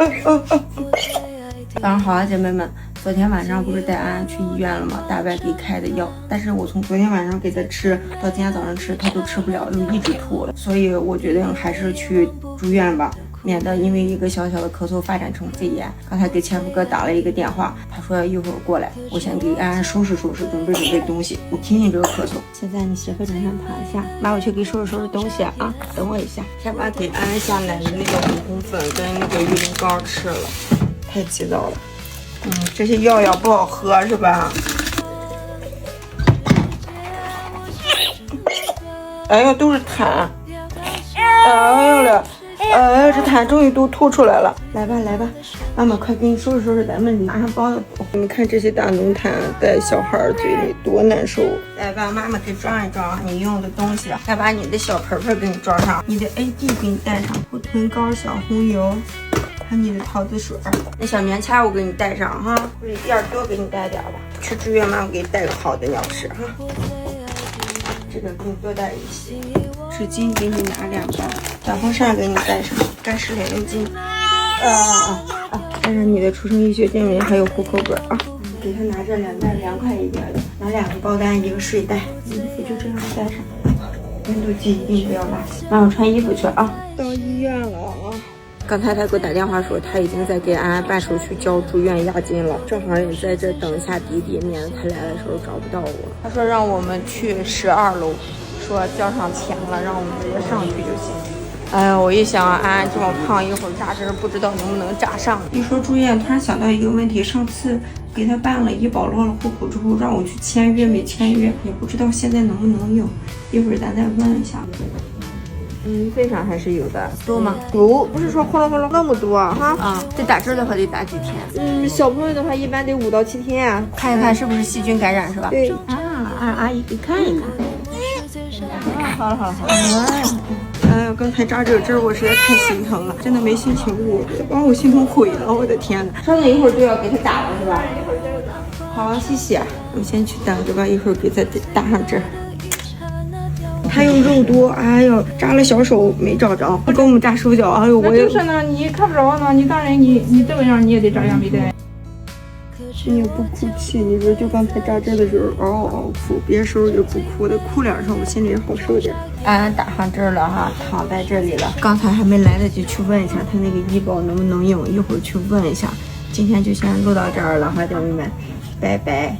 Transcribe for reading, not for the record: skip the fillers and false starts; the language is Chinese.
早上好啊，姐妹们！昨天晚上不是带安安去医院了吗？大白给开的药，但是我从昨天晚上给他吃到今天早上吃，他都吃不了，就一直吐了。所以我决定还是去住院吧，免得因为一个小小的咳嗽发展成肺炎。刚才给前夫哥打了一个电话，他说一会儿过来，我先给安安收拾收拾，准备东西。你听听这个咳嗽。现在你斜合枕上躺一下，妈，我去给收拾收拾东西啊，等我一下。先把给安安下奶的那个五谷粉跟那个玉林膏吃了，太急躁了。这些药不好喝是吧？哎呀，都是痰！哎呦了，这痰终于都吐出来了。来吧，妈妈快给你收拾收拾，咱们马上包的。你们看这些大浓痰在小孩嘴里多难受。来吧，妈妈给装一装你用的东西，再把你的小盆盆给你装上，你的 AD 给你带上，护臀膏、小红油。还有你的桃子水，那小棉签我给你带上哈，或者燕多给你带点吧。去住院嘛，我给你带个好的尿匙哈。这个给你多带一些，纸巾给你拿2包，小风扇给你带上，干湿连巾，带上你的出生医学证明还有户口本啊。给他拿这2袋凉快一点的，拿2个包单1个睡袋，衣服就这样带上，温度计一定不要落下。让我穿衣服去啊。到医院了啊。刚才他给我打电话说他已经在给安安办手续交住院押金了，正好也在这等一下弟弟，免得他来的时候找不到我。他说让我们去12楼，说交上钱了，让我们直接上去就行。哎呀，我一想安安这么胖，一会儿扎针不知道能不能扎上。一说住院，突然想到一个问题，上次给他办了医保落了户口之后，让我去签约，没签约，也不知道现在能不能用，一会儿咱再问一下。费上还是有的，多吗？有，不是说哗啦哗啦那么多哈。这打针的话得打几天？小朋友的话一般得5到7天啊。看一看是不是细菌感染是吧？对让阿姨给看一看。好了。哎呀，刚才扎这个针我实在太心疼了，真的没心情录，把我心疼毁了，我的天哪！稍等一会儿就要给他打了是吧？一会儿就打。好，谢谢。我先去等着吧，一会儿给他打上针。还有肉多，哎呦，扎了小手没找着，不给我们扎手脚，哎呦，我也就是呢，你看不着呢，你当然你这个样你也得扎样没得。你也不哭泣，你说就刚才扎针的时候嗷哭，别时候也不哭的，哭两声我心里好受点。安安打上针了哈，躺在这里了。刚才还没来得及去问一下他那个医保能不能用，一会儿去问一下。今天就先录到这儿了哈，姐妹们，拜拜。